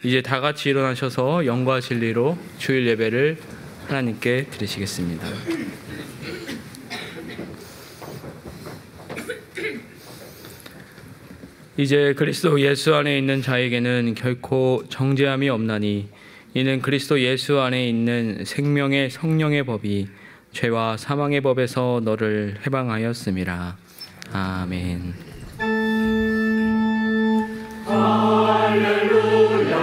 이제 다 같이 일어나셔서 영과 진리로 주일 예배를 하나님께 드리시겠습니다. 이제 그리스도 예수 안에 있는 자에게는 결코 정죄함이 없나니 이는 그리스도 예수 안에 있는 생명의 성령의 법이 죄와 사망의 법에서 너를 해방하였음이라. 아멘. 할렐루야.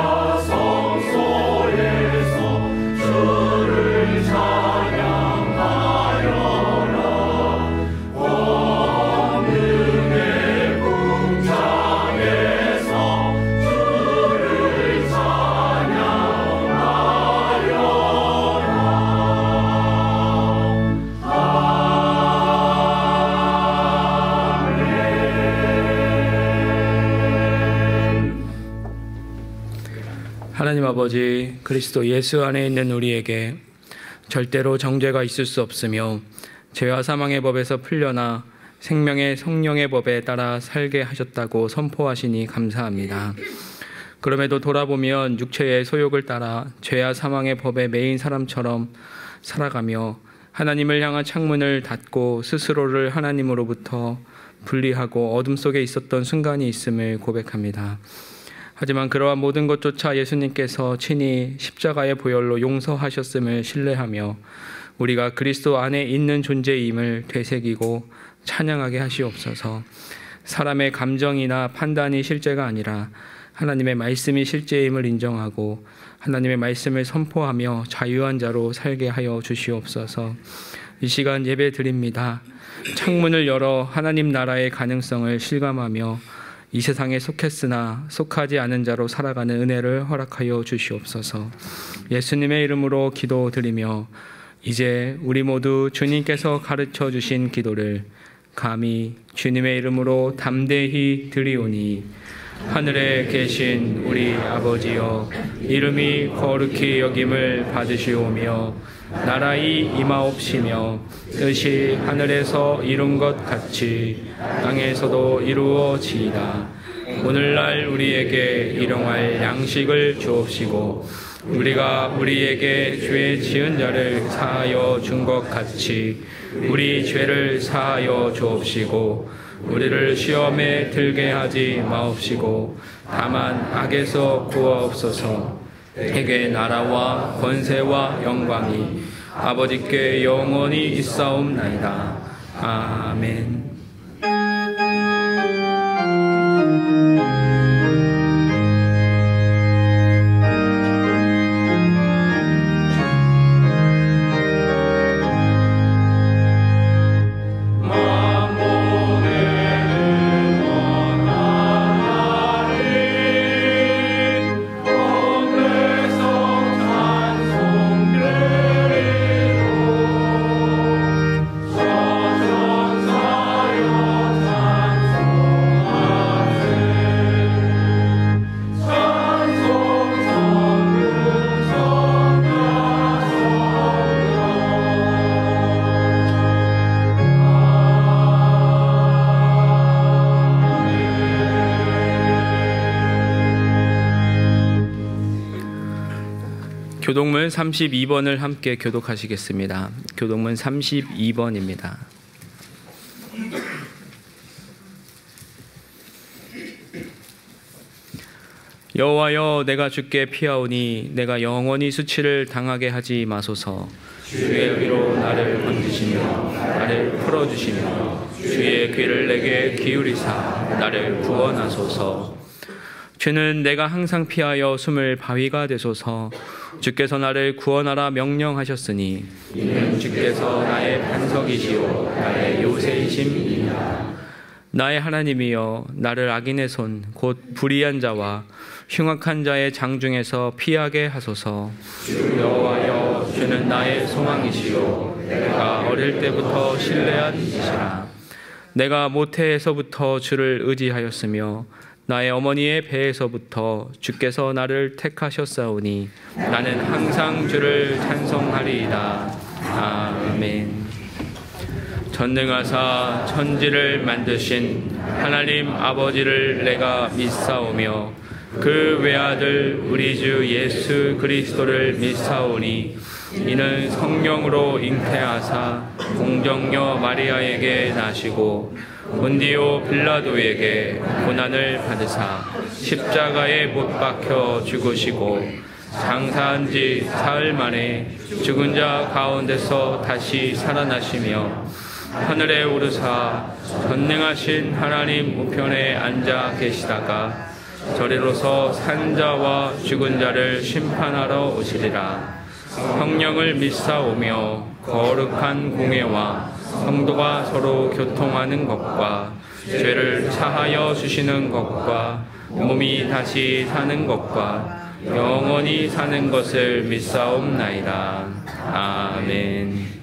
성소에서 주를 찬양하여라. 권능의 궁창에서 주를 하나님 아버지, 그리스도 예수 안에 있는 우리에게 절대로 정죄가 있을 수 없으며 죄와 사망의 법에서 풀려나 생명의 성령의 법에 따라 살게 하셨다고 선포하시니 감사합니다. 그럼에도 돌아보면 육체의 소욕을 따라 죄와 사망의 법에 매인 사람처럼 살아가며 하나님을 향한 창문을 닫고 스스로를 하나님으로부터 분리하고 어둠 속에 있었던 순간이 있음을 고백합니다. 하지만 그러한 모든 것조차 예수님께서 친히 십자가의 보혈로 용서하셨음을 신뢰하며 우리가 그리스도 안에 있는 존재임을 되새기고 찬양하게 하시옵소서. 사람의 감정이나 판단이 실제가 아니라 하나님의 말씀이 실제임을 인정하고 하나님의 말씀을 선포하며 자유한 자로 살게 하여 주시옵소서. 이 시간 예배 드립니다. 창문을 열어 하나님 나라의 가능성을 실감하며 이 세상에 속했으나 속하지 않은 자로 살아가는 은혜를 허락하여 주시옵소서. 예수님의 이름으로 기도드리며 이제 우리 모두 주님께서 가르쳐 주신 기도를 감히 주님의 이름으로 담대히 드리오니 하늘에 계신 우리 아버지여, 이름이 거룩히 여김을 받으시오며 나라의 임하옵시며 뜻이 하늘에서 이룬 것 같이 땅에서도 이루어지이다. 오늘날 우리에게 일용할 양식을 주옵시고 우리가 우리에게 죄 지은 자를 사하여 준 것 같이 우리 죄를 사하여 주옵시고 우리를 시험에 들게 하지 마옵시고 다만 악에서 구하옵소서. 내게 나라와 권세와 영광이 아버지께 영원히 있사옵나이다. 아멘. 교독문 32번을 함께 교독하시겠습니다. 교독문 32번입니다. 여호와여, 내가 주께 피하오니 내가 영원히 수치를 당하게 하지 마소서. 주의 위로 나를 건지시며 나를 풀어주시며 주의 귀를 내게 기울이사 나를 구원하소서. 주는 내가 항상 피하여 숨을 바위가 되소서. 주께서 나를 구원하라 명령하셨으니 이는 주께서 나의 반석이시오 나의 요새이심이니라. 나의 하나님이여, 나를 악인의 손 곧 불의한 자와 흉악한 자의 장중에서 피하게 하소서. 주 여호와여, 주는 나의 소망이시오 내가 어릴 때부터 신뢰한 이시라. 내가 모태에서부터 주를 의지하였으며 나의 어머니의 배에서부터 주께서 나를 택하셨사오니 나는 항상 주를 찬송하리이다. 아멘. 전능하사 천지를 만드신 하나님 아버지를 내가 믿사오며 그 외아들 우리 주 예수 그리스도를 믿사오니 이는 성령으로 잉태하사 공정녀 마리아에게 나시고 본디오 빌라도에게 고난을 받으사 십자가에 못 박혀 죽으시고 장사한 지 사흘 만에 죽은 자 가운데서 다시 살아나시며 하늘에 오르사 전능하신 하나님 우편에 앉아 계시다가 저리로서 산자와 죽은 자를 심판하러 오시리라. 성령을 믿사오며 거룩한 공회와 성도가 서로 교통하는 것과 죄를 사하여 주시는 것과 몸이 다시 사는 것과 영원히 사는 것을 믿사옵나이다. 아멘.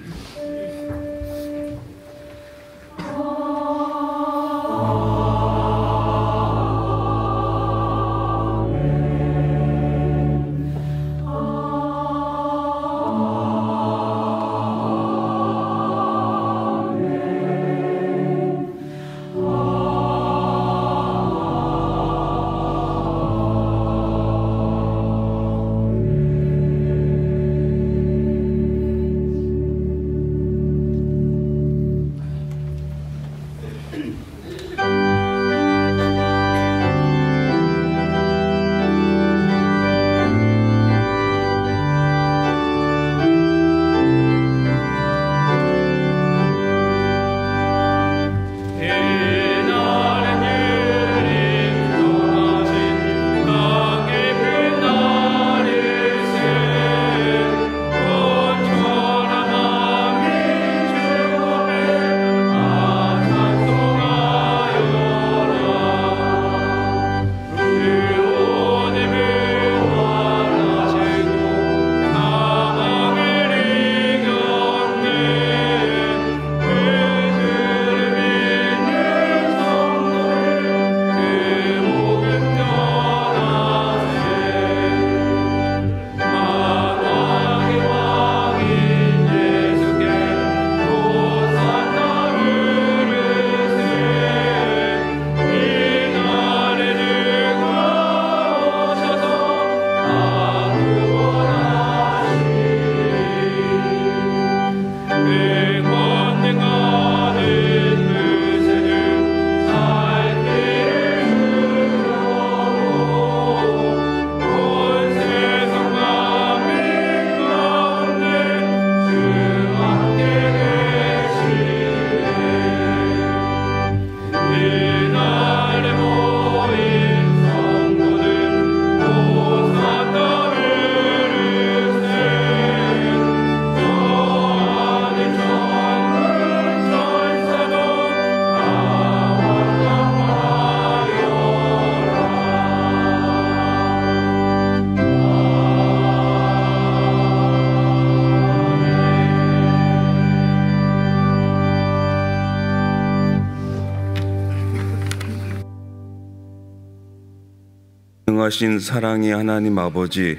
전능하신 사랑의 하나님 아버지,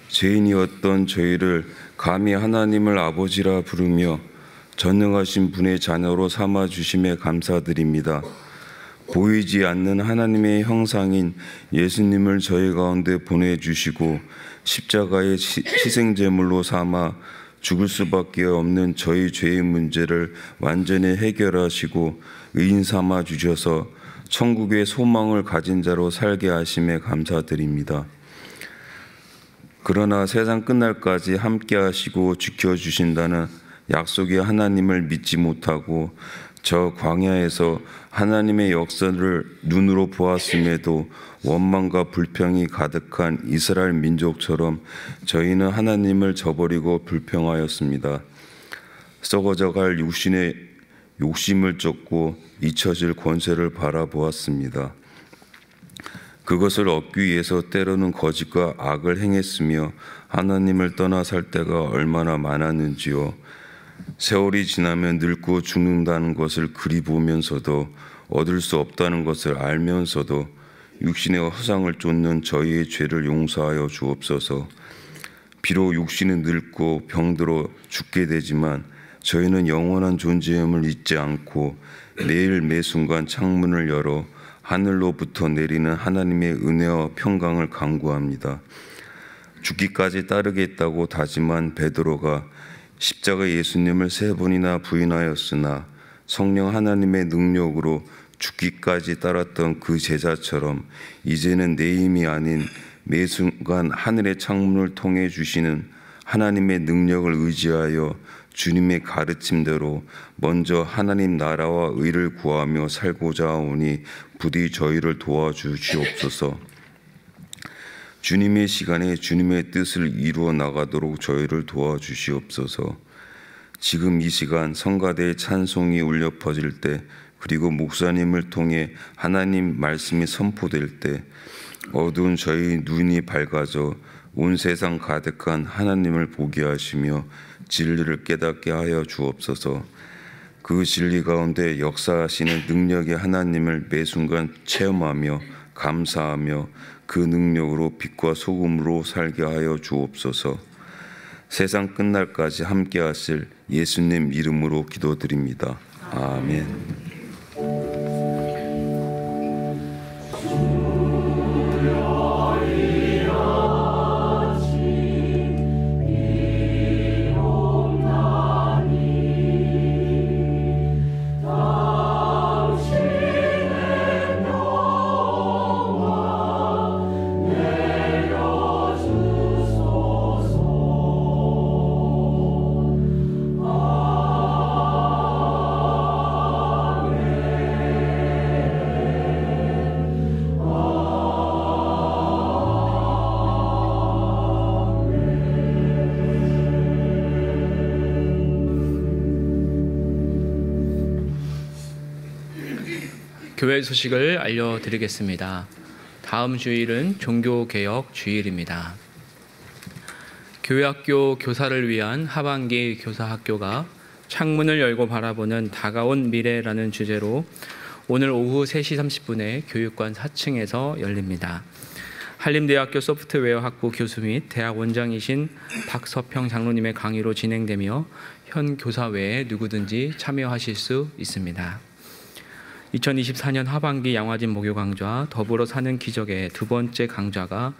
죄인이었던 저희를 감히 하나님을 아버지라 부르며 전능하신 분의 자녀로 삼아 주심에 감사드립니다. 보이지 않는 하나님의 형상인 예수님을 저희 가운데 보내주시고 십자가의 희생제물로 삼아 죽을 수밖에 없는 저희 죄의 문제를 완전히 해결하시고 의인 삼아 주셔서 천국의 소망을 가진 자로 살게 하심에 감사드립니다. 그러나 세상 끝날까지 함께 하시고 지켜주신다는 약속의 하나님을 믿지 못하고 저 광야에서 하나님의 역사를 눈으로 보았음에도 원망과 불평이 가득한 이스라엘 민족처럼 저희는 하나님을 저버리고 불평하였습니다. 썩어져갈 육신의 욕심을 쫓고 잊혀질 권세를 바라보았습니다. 그것을 얻기 위해서 때로는 거짓과 악을 행했으며 하나님을 떠나 살 때가 얼마나 많았는지요. 세월이 지나면 늙고 죽는다는 것을 그리 보면서도 얻을 수 없다는 것을 알면서도 육신의 허상을 쫓는 저희의 죄를 용서하여 주옵소서. 비록 육신은 늙고 병들어 죽게 되지만 저희는 영원한 존재임을 잊지 않고 매일 매순간 창문을 열어 하늘로부터 내리는 하나님의 은혜와 평강을 간구합니다. 죽기까지 따르겠다고 다짐한 베드로가 십자가 예수님을 3번이나 부인하였으나 성령 하나님의 능력으로 죽기까지 따랐던 그 제자처럼 이제는 내 힘이 아닌 매 순간 하늘의 창문을 통해 주시는 하나님의 능력을 의지하여 주님의 가르침대로 먼저 하나님 나라와 의를 구하며 살고자 하오니 부디 저희를 도와주시옵소서. 주님의 시간에 주님의 뜻을 이루어 나가도록 저희를 도와주시옵소서. 지금 이 시간 성가대의 찬송이 울려 퍼질 때, 그리고 목사님을 통해 하나님 말씀이 선포될 때 어두운 저희 눈이 밝아져 온 세상 가득한 하나님을 보게 하시며 진리를 깨닫게 하여 주옵소서. 그 진리 가운데 역사하시는 능력의 하나님을 매 순간 체험하며 감사하며 그 능력으로 빛과 소금으로 살게 하여 주옵소서. 세상 끝날까지 함께 하실 예수님 이름으로 기도드립니다. 아멘. 교회 소식을 알려드리겠습니다. 다음 주일은 종교개혁 주일입니다. 교회학교 교사를 위한 하반기 교사학교가 창문을 열고 바라보는 다가온 미래라는 주제로 오늘 오후 3시 30분에 교육관 4층에서 열립니다. 한림대학교 소프트웨어학부 교수 및 대학 원장이신 박서평 장로님의 강의로 진행되며 현 교사 외에 누구든지 참여하실 수 있습니다. 2024년 하반기 양화진 목요 강좌 더불어 사는 기적의 2번째 강좌가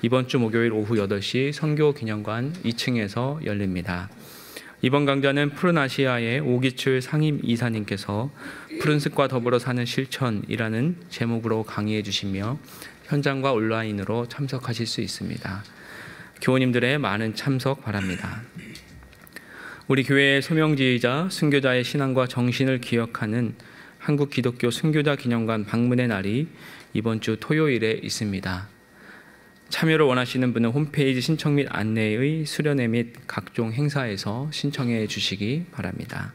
이번 주 목요일 오후 8시 선교기념관 2층에서 열립니다. 이번 강좌는 푸른 아시아의 오기출 상임 이사님께서 푸른 숲과 더불어 사는 실천이라는 제목으로 강의해 주시며 현장과 온라인으로 참석하실 수 있습니다. 교우님들의 많은 참석 바랍니다. 우리 교회의 소명지의자 순교자의 신앙과 정신을 기억하는 한국 기독교 순교자 기념관 방문의 날이 이번 주 토요일에 있습니다. 참여를 원하시는 분은 홈페이지 신청 및 안내의 수련회 및 각종 행사에서 신청해 주시기 바랍니다.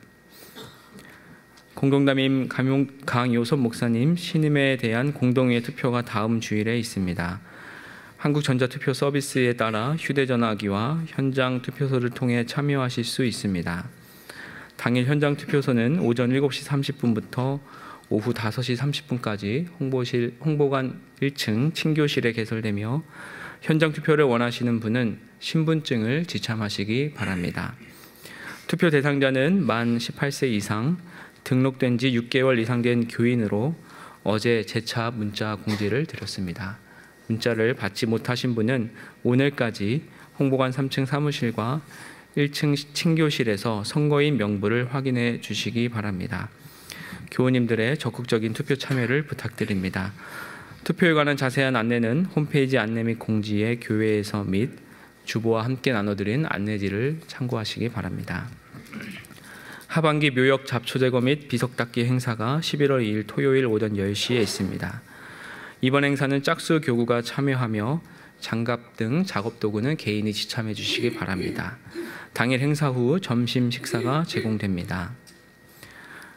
공동담임 강요섭 목사님 신임에 대한 공동의회 투표가 다음 주일에 있습니다. 한국전자투표 서비스에 따라 휴대전화기와 현장 투표소를 통해 참여하실 수 있습니다. 당일 현장 투표소는 오전 7시 30분부터 오후 5시 30분까지 홍보관 1층 친교실에 개설되며 현장 투표를 원하시는 분은 신분증을 지참하시기 바랍니다. 투표 대상자는 만 18세 이상 등록된 지 6개월 이상 된 교인으로 어제 재차 문자 공지를 드렸습니다. 문자를 받지 못하신 분은 오늘까지 홍보관 3층 사무실과 1층 친교실에서 선거인 명부를 확인해 주시기 바랍니다. 교우님들의 적극적인 투표 참여를 부탁드립니다. 투표에 관한 자세한 안내는 홈페이지 안내 및 공지에 교회에서 및 주보와 함께 나눠드린 안내지를 참고하시기 바랍니다. 하반기 묘역 잡초 제거 및 비석 닦기 행사가 11월 2일 토요일 오전 10시에 있습니다. 이번 행사는 짝수 교구가 참여하며 장갑 등 작업 도구는 개인이 지참해 주시기 바랍니다. 당일 행사 후 점심 식사가 제공됩니다.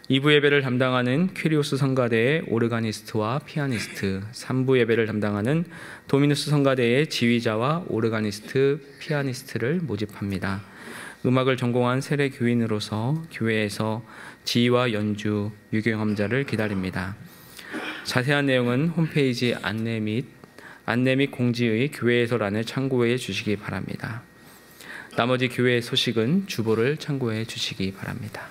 2부 예배를 담당하는 퀴리오스 성가대의 오르가니스트와 피아니스트, 3부 예배를 담당하는 도미누스 성가대의 지휘자와 오르가니스트, 피아니스트를 모집합니다. 음악을 전공한 세례 교인으로서 교회에서 지휘와 연주, 유경험자를 기다립니다. 자세한 내용은 홈페이지 안내 및 공지의 교회에서란을 참고해 주시기 바랍니다. 나머지 교회 소식은 주보를 참고해 주시기 바랍니다.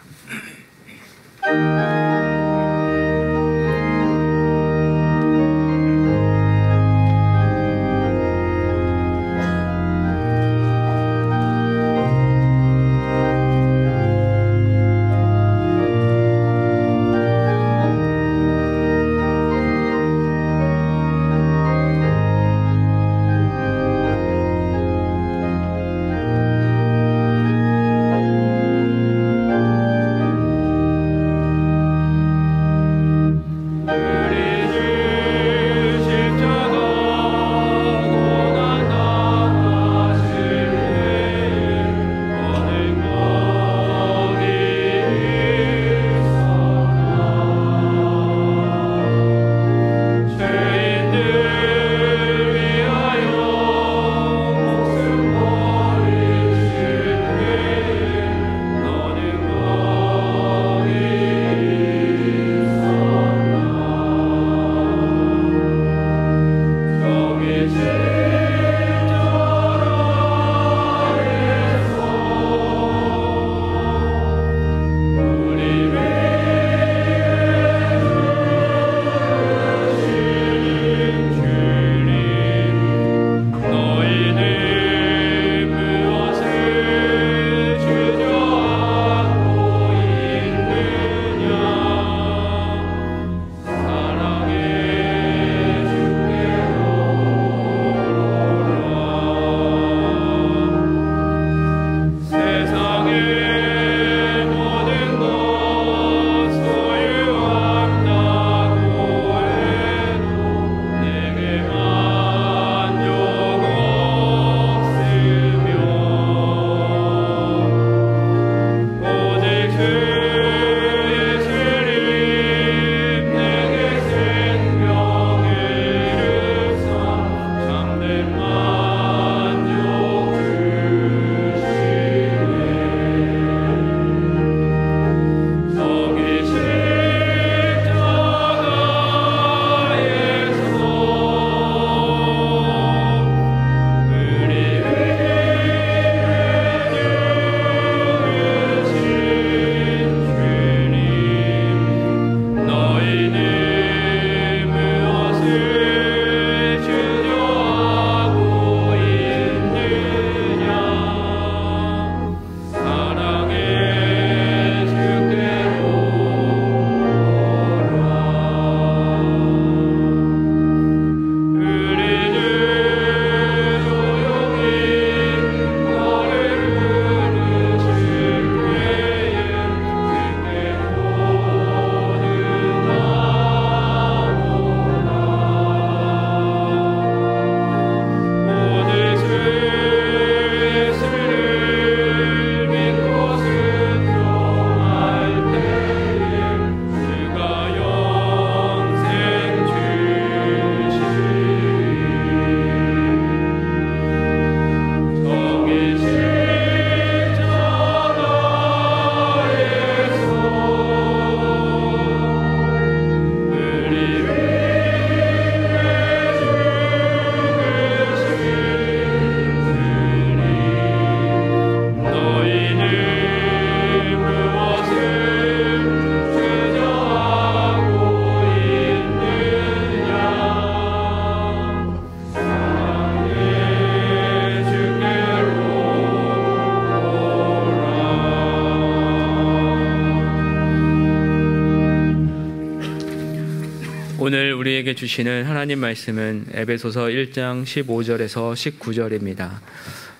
오늘 우리에게 주시는 하나님 말씀은 에베소서 1장 15절에서 19절입니다.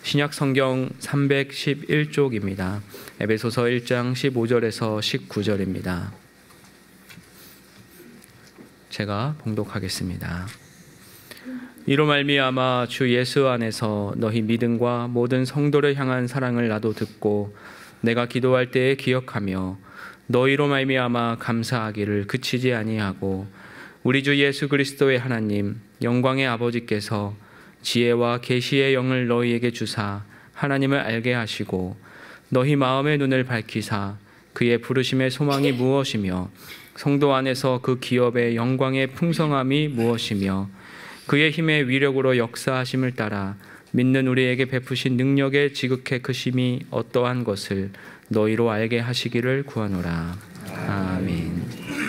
신약 성경 311쪽입니다. 에베소서 1장 15절에서 19절입니다. 제가 봉독하겠습니다. 이로 말미암아 주 예수 안에서 너희 믿음과 모든 성도를 향한 사랑을 나도 듣고 내가 기도할 때에 기억하며 너희로 말미암아 감사하기를 그치지 아니하고 우리 주 예수 그리스도의 하나님 영광의 아버지께서 지혜와 계시의 영을 너희에게 주사 하나님을 알게 하시고 너희 마음의 눈을 밝히사 그의 부르심의 소망이 무엇이며 성도 안에서 그 기업의 영광의 풍성함이 무엇이며 그의 힘의 위력으로 역사하심을 따라 믿는 우리에게 베푸신 능력의 지극히 크심이 어떠한 것을 너희로 알게 하시기를 구하노라. 아멘.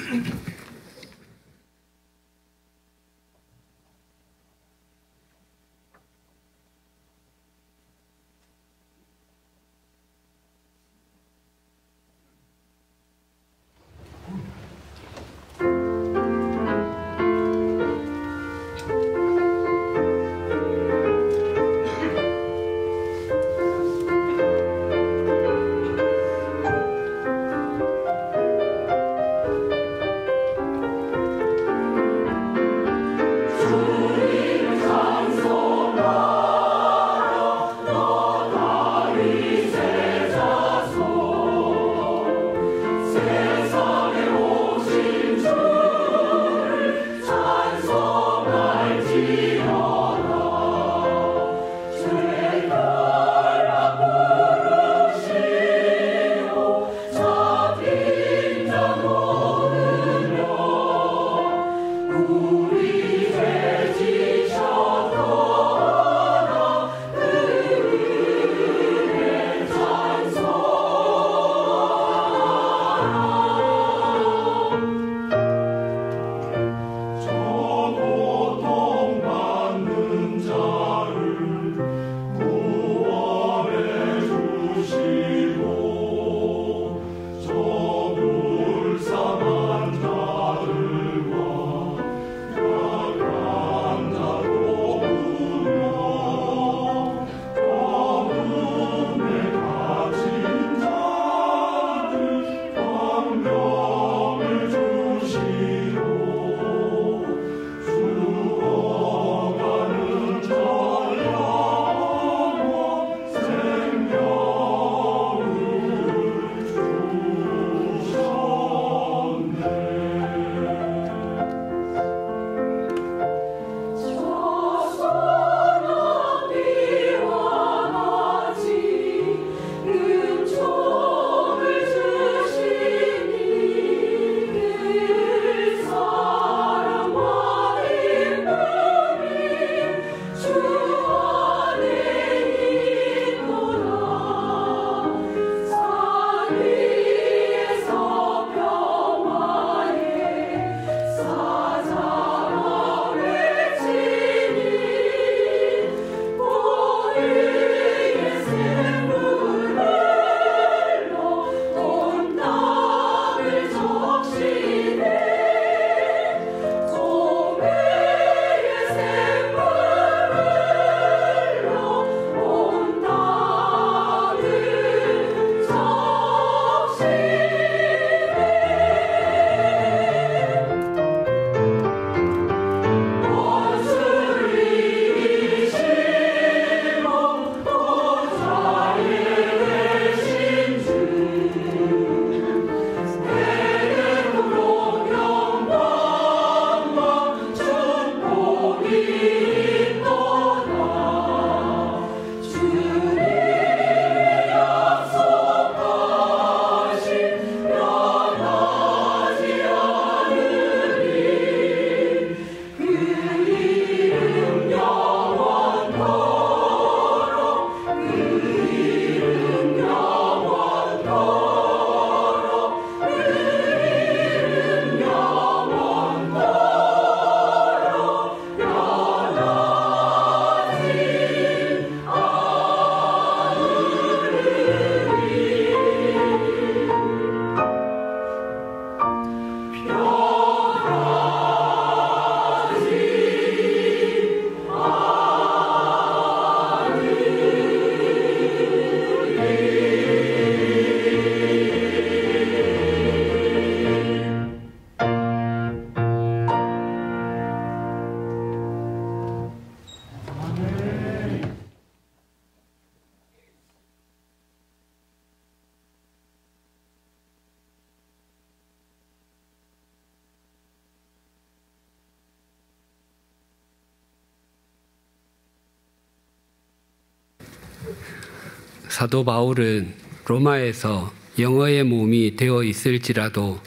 사도 바울은 로마에서 영어의 몸이 되어 있을지라도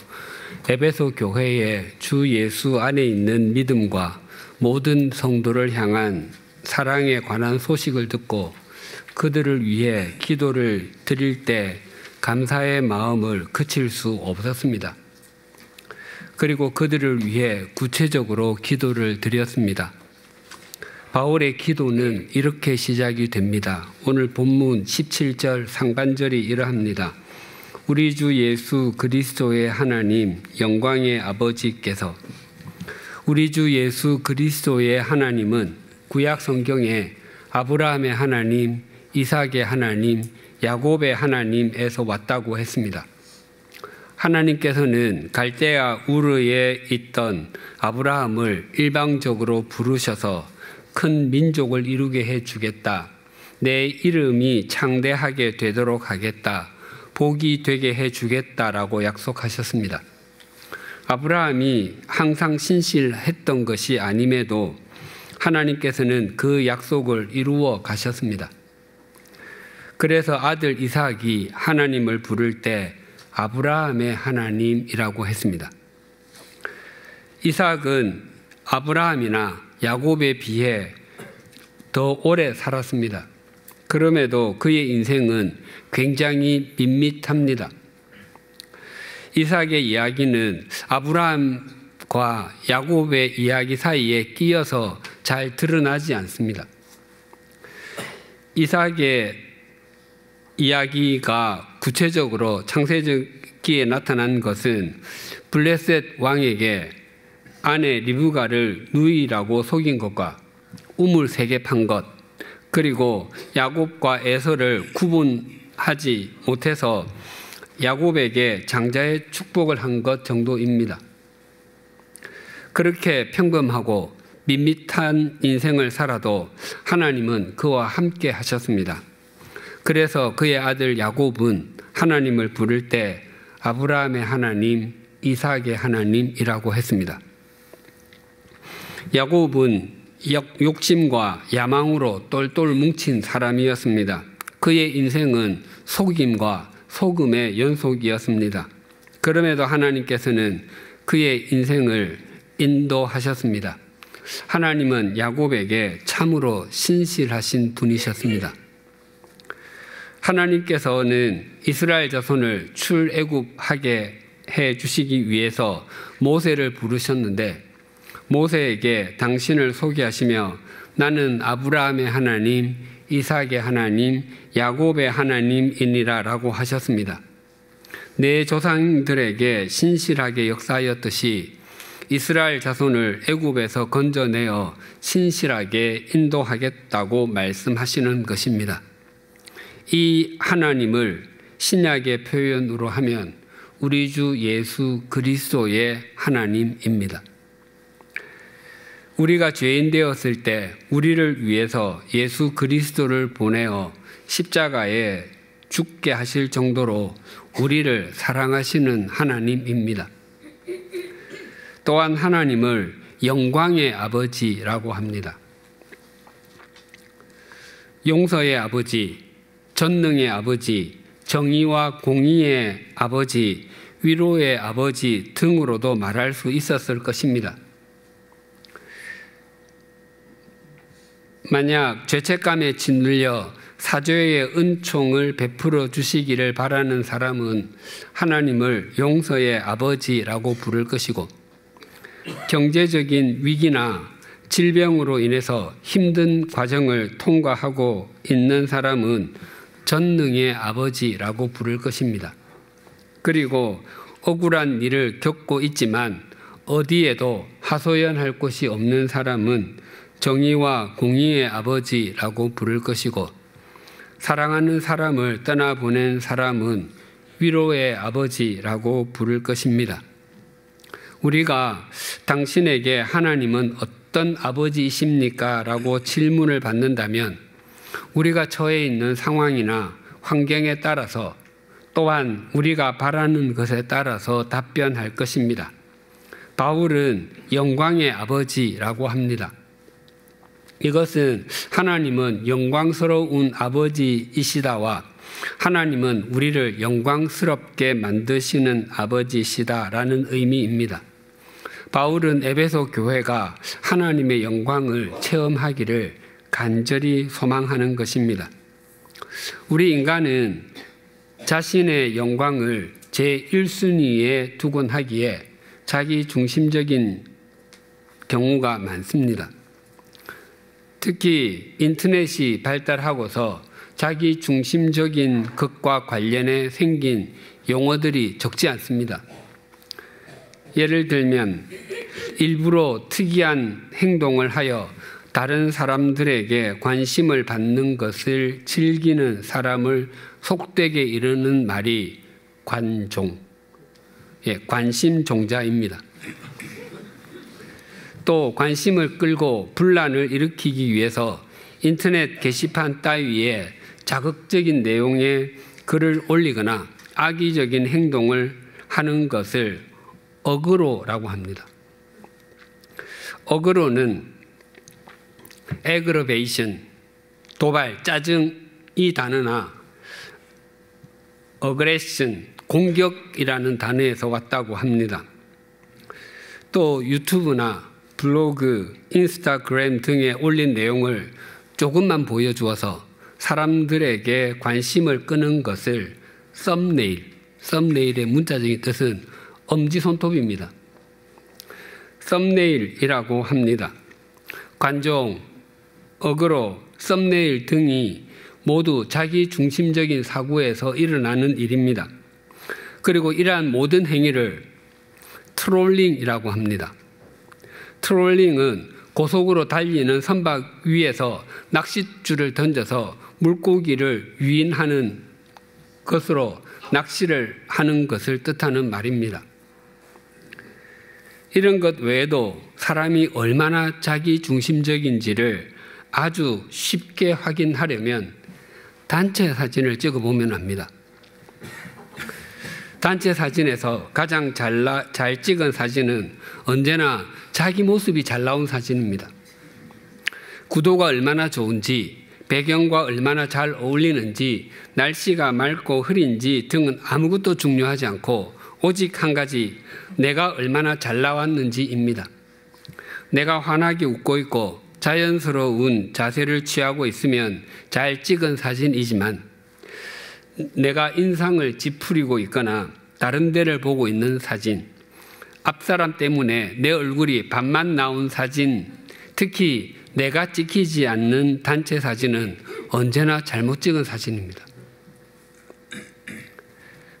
에베소 교회에 주 예수 안에 있는 믿음과 모든 성도를 향한 사랑에 관한 소식을 듣고 그들을 위해 기도를 드릴 때 감사의 마음을 그칠 수 없었습니다. 그리고 그들을 위해 구체적으로 기도를 드렸습니다. 바울의 기도는 이렇게 시작이 됩니다. 오늘 본문 17절 상반절이 이러합니다. 우리 주 예수 그리스도의 하나님 영광의 아버지께서. 우리 주 예수 그리스도의 하나님은 구약 성경에 아브라함의 하나님, 이삭의 하나님, 야곱의 하나님에서 왔다고 했습니다. 하나님께서는 갈대아 우르에 있던 아브라함을 일방적으로 부르셔서 큰 민족을 이루게 해주겠다. 내 이름이 창대하게 되도록 하겠다. 복이 되게 해주겠다라고 약속하셨습니다. 아브라함이 항상 신실했던 것이 아님에도 하나님께서는 그 약속을 이루어 가셨습니다. 그래서 아들 이삭이 하나님을 부를 때 아브라함의 하나님이라고 했습니다. 이삭은 아브라함이나 야곱에 비해 더 오래 살았습니다. 그럼에도 그의 인생은 굉장히 밋밋합니다. 이삭의 이야기는 아브라함과 야곱의 이야기 사이에 끼어서 잘 드러나지 않습니다. 이삭의 이야기가 구체적으로 창세기에 나타난 것은 블레셋 왕에게 아내 리브가를 누이라고 속인 것과 우물 3개 판 것, 그리고 야곱과 에서를 구분하지 못해서 야곱에게 장자의 축복을 한 것 정도입니다. 그렇게 평범하고 밋밋한 인생을 살아도 하나님은 그와 함께 하셨습니다. 그래서 그의 아들 야곱은 하나님을 부를 때 아브라함의 하나님, 이삭의 하나님이라고 했습니다. 야곱은 욕심과 야망으로 똘똘 뭉친 사람이었습니다. 그의 인생은 속임과 속음의 연속이었습니다. 그럼에도 하나님께서는 그의 인생을 인도하셨습니다. 하나님은 야곱에게 참으로 신실하신 분이셨습니다. 하나님께서는 이스라엘 자손을 출애굽하게 해 주시기 위해서 모세를 부르셨는데 모세에게 당신을 소개하시며 나는 아브라함의 하나님, 이삭의 하나님, 야곱의 하나님이니라 라고 하셨습니다. 내 조상들에게 신실하게 역사하였듯이 이스라엘 자손을 애굽에서 건져내어 신실하게 인도하겠다고 말씀하시는 것입니다. 이 하나님을 신약의 표현으로 하면 우리 주 예수 그리스도의 하나님입니다. 우리가 죄인 되었을 때 우리를 위해서 예수 그리스도를 보내어 십자가에 죽게 하실 정도로 우리를 사랑하시는 하나님입니다. 또한 하나님을 영광의 아버지라고 합니다. 용서의 아버지, 전능의 아버지, 정의와 공의의 아버지, 위로의 아버지 등으로도 말할 수 있었을 것입니다. 만약 죄책감에 짓눌려 사죄의 은총을 베풀어 주시기를 바라는 사람은 하나님을 용서의 아버지라고 부를 것이고, 경제적인 위기나 질병으로 인해서 힘든 과정을 통과하고 있는 사람은 전능의 아버지라고 부를 것입니다. 그리고 억울한 일을 겪고 있지만 어디에도 하소연할 곳이 없는 사람은 정의와 공의의 아버지라고 부를 것이고, 사랑하는 사람을 떠나보낸 사람은 위로의 아버지라고 부를 것입니다. 우리가 당신에게 하나님은 어떤 아버지이십니까? 라고 질문을 받는다면 우리가 처해 있는 상황이나 환경에 따라서 또한 우리가 바라는 것에 따라서 답변할 것입니다. 바울은 영광의 아버지라고 합니다. 이것은 하나님은 영광스러운 아버지이시다와 하나님은 우리를 영광스럽게 만드시는 아버지시다라는 의미입니다. 바울은 에베소 교회가 하나님의 영광을 체험하기를 간절히 소망하는 것입니다. 우리 인간은 자신의 영광을 제1순위에 두곤 하기에 자기 중심적인 경우가 많습니다. 특히 인터넷이 발달하고서 자기 중심적인 것과 관련해 생긴 용어들이 적지 않습니다. 예를 들면 일부러 특이한 행동을 하여 다른 사람들에게 관심을 받는 것을 즐기는 사람을 속되게 이르는 말이 관종, 관심종자입니다. 또 관심을 끌고 분란을 일으키기 위해서 인터넷 게시판 따위에 자극적인 내용의 글을 올리거나 악의적인 행동을 하는 것을 어그로라고 합니다. 어그로는 aggravation, 도발, 짜증이 단어나 aggression, 공격이라는 단어에서 왔다고 합니다. 또 유튜브나 블로그, 인스타그램 등에 올린 내용을 조금만 보여주어서 사람들에게 관심을 끄는 것을 썸네일의 문자적인 뜻은 엄지손톱입니다. 썸네일이라고 합니다. 관종, 어그로, 썸네일 등이 모두 자기 중심적인 사고에서 일어나는 일입니다. 그리고 이러한 모든 행위를 트롤링이라고 합니다. 트롤링은 고속으로 달리는 선박 위에서 낚싯줄을 던져서 물고기를 유인하는 것으로 낚시를 하는 것을 뜻하는 말입니다. 이런 것 외에도 사람이 얼마나 자기 중심적인지를 아주 쉽게 확인하려면 단체 사진을 찍어보면 압니다. 단체 사진에서 가장 잘 찍은 사진은 언제나 자기 모습이 잘 나온 사진입니다. 구도가 얼마나 좋은지, 배경과 얼마나 잘 어울리는지, 날씨가 맑고 흐린지 등은 아무것도 중요하지 않고 오직 한 가지, 내가 얼마나 잘 나왔는지입니다. 내가 환하게 웃고 있고 자연스러운 자세를 취하고 있으면 잘 찍은 사진이지만 내가 인상을 찌푸리고 있거나 다른 데를 보고 있는 사진, 앞사람 때문에 내 얼굴이 반만 나온 사진, 특히 내가 찍히지 않는 단체 사진은 언제나 잘못 찍은 사진입니다.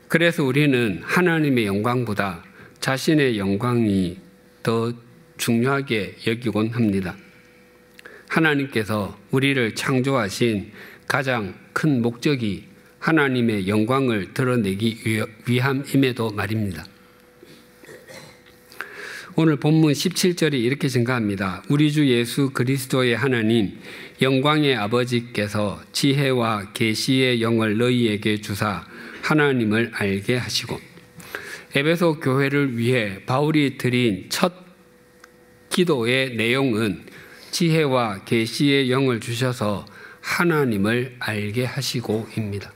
그래서 우리는 하나님의 영광보다 자신의 영광이 더 중요하게 여기곤 합니다. 하나님께서 우리를 창조하신 가장 큰 목적이 하나님의 영광을 드러내기 위함임에도 말입니다. 오늘 본문 17절이 이렇게 증가합니다. 우리 주 예수 그리스도의 하나님 영광의 아버지께서 지혜와 계시의 영을 너희에게 주사 하나님을 알게 하시고, 에베소 교회를 위해 바울이 드린 첫 기도의 내용은 지혜와 계시의 영을 주셔서 하나님을 알게 하시고입니다.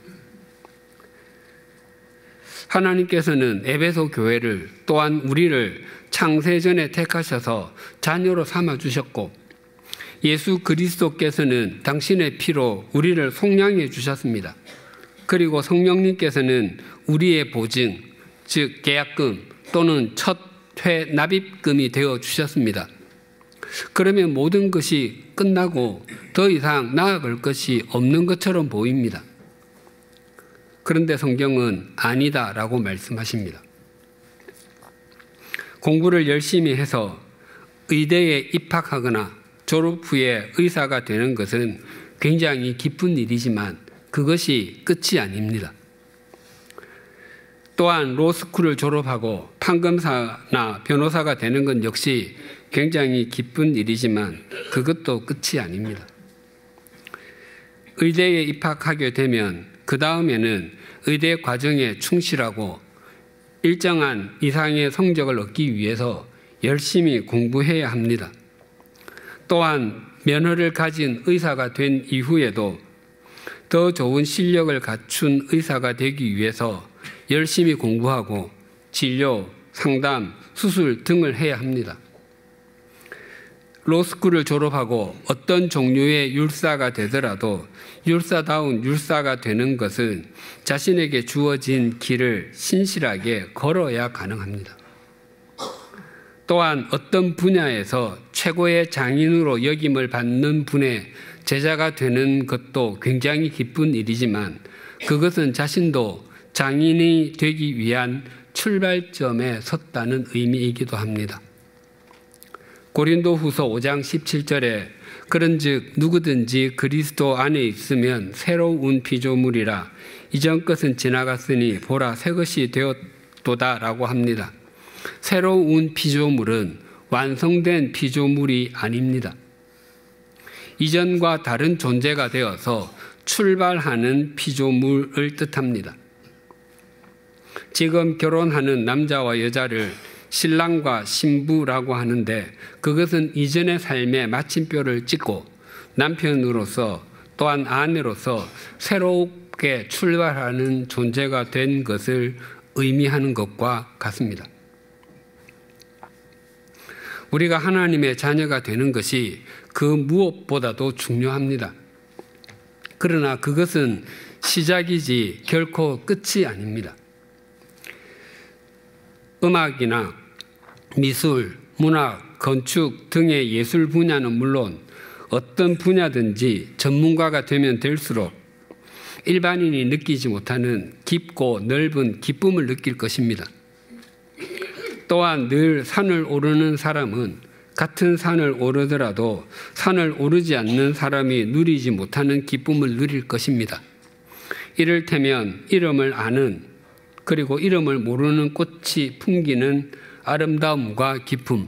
하나님께서는 에베소 교회를 또한 우리를 창세전에 택하셔서 자녀로 삼아주셨고, 예수 그리스도께서는 당신의 피로 우리를 속량해 주셨습니다. 그리고 성령님께서는 우리의 보증, 즉 계약금 또는 첫 회 납입금이 되어 주셨습니다. 그러면 모든 것이 끝나고 더 이상 나아갈 것이 없는 것처럼 보입니다. 그런데 성경은 아니다라고 말씀하십니다. 공부를 열심히 해서 의대에 입학하거나 졸업 후에 의사가 되는 것은 굉장히 기쁜 일이지만 그것이 끝이 아닙니다. 또한 로스쿨을 졸업하고 판검사나 변호사가 되는 건 역시 굉장히 기쁜 일이지만 그것도 끝이 아닙니다. 의대에 입학하게 되면 그 다음에는 의대 과정에 충실하고 일정한 이상의 성적을 얻기 위해서 열심히 공부해야 합니다. 또한 면허를 가진 의사가 된 이후에도 더 좋은 실력을 갖춘 의사가 되기 위해서 열심히 공부하고 진료, 상담, 수술 등을 해야 합니다. 로스쿨을 졸업하고 어떤 종류의 율사가 되더라도 율사다운 율사가 되는 것은 자신에게 주어진 길을 신실하게 걸어야 가능합니다. 또한 어떤 분야에서 최고의 장인으로 여김을 받는 분의 제자가 되는 것도 굉장히 기쁜 일이지만 그것은 자신도 장인이 되기 위한 출발점에 섰다는 의미이기도 합니다. 고린도후서 5장 17절에 그런즉 누구든지 그리스도 안에 있으면 새로운 피조물이라 이전 것은 지나갔으니 보라 새 것이 되었도다라고 합니다. 새로운 피조물은 완성된 피조물이 아닙니다. 이전과 다른 존재가 되어서 출발하는 피조물을 뜻합니다. 지금 결혼하는 남자와 여자를 신랑과 신부라고 하는데 그것은 이전의 삶의 마침표를 찍고 남편으로서 또한 아내로서 새롭게 출발하는 존재가 된 것을 의미하는 것과 같습니다. 우리가 하나님의 자녀가 되는 것이 그 무엇보다도 중요합니다. 그러나 그것은 시작이지 결코 끝이 아닙니다. 음악이나 미술, 문학, 건축 등의 예술 분야는 물론 어떤 분야든지 전문가가 되면 될수록 일반인이 느끼지 못하는 깊고 넓은 기쁨을 느낄 것입니다. 또한 늘 산을 오르는 사람은 같은 산을 오르더라도 산을 오르지 않는 사람이 누리지 못하는 기쁨을 누릴 것입니다. 이를테면 이름을 아는 그리고 이름을 모르는 꽃이 풍기는 아름다움과 기쁨,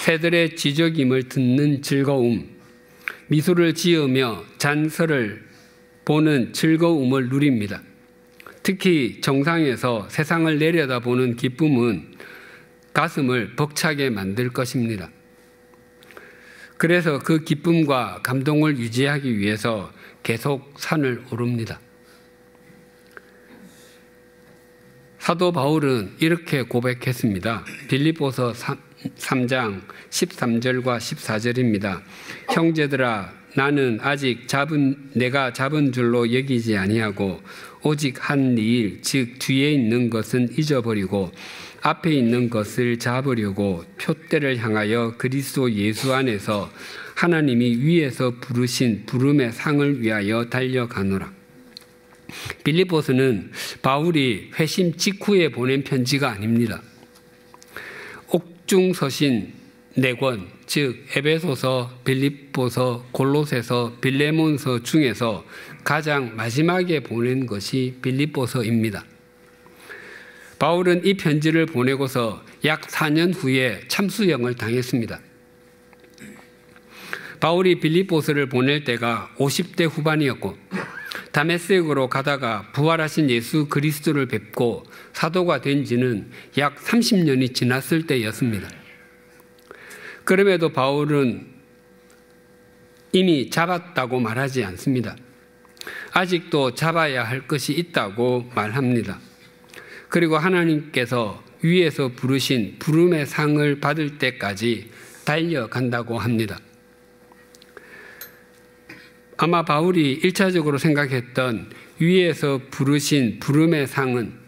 새들의 지저김을 듣는 즐거움, 미소를 지으며 잔설을 보는 즐거움을 누립니다. 특히 정상에서 세상을 내려다보는 기쁨은 가슴을 벅차게 만들 것입니다. 그래서 그 기쁨과 감동을 유지하기 위해서 계속 산을 오릅니다. 사도 바울은 이렇게 고백했습니다. 빌립보서 3장 13절과 14절입니다. 형제들아 나는 아직 내가 잡은 줄로 여기지 아니하고 오직 한 일 즉 뒤에 있는 것은 잊어버리고 앞에 있는 것을 잡으려고 표대를 향하여 그리스도 예수 안에서 하나님이 위에서 부르신 부름의 상을 위하여 달려가노라. 빌립보서는 바울이 회심 직후에 보낸 편지가 아닙니다. 옥중서신 4권, 즉 에베소서, 빌립보서, 골로새서, 빌레몬서 중에서 가장 마지막에 보낸 것이 빌립보서입니다. 바울은 이 편지를 보내고서 약 4년 후에 참수형을 당했습니다. 바울이 빌립보서를 보낼 때가 50대 후반이었고 다메섹으로 가다가 부활하신 예수 그리스도를 뵙고 사도가 된 지는 약 30년이 지났을 때였습니다. 그럼에도 바울은 이미 잡았다고 말하지 않습니다. 아직도 잡아야 할 것이 있다고 말합니다. 그리고 하나님께서 위에서 부르신 부름의 상을 받을 때까지 달려간다고 합니다. 아마 바울이 1차적으로 생각했던 위에서 부르신 부름의 상은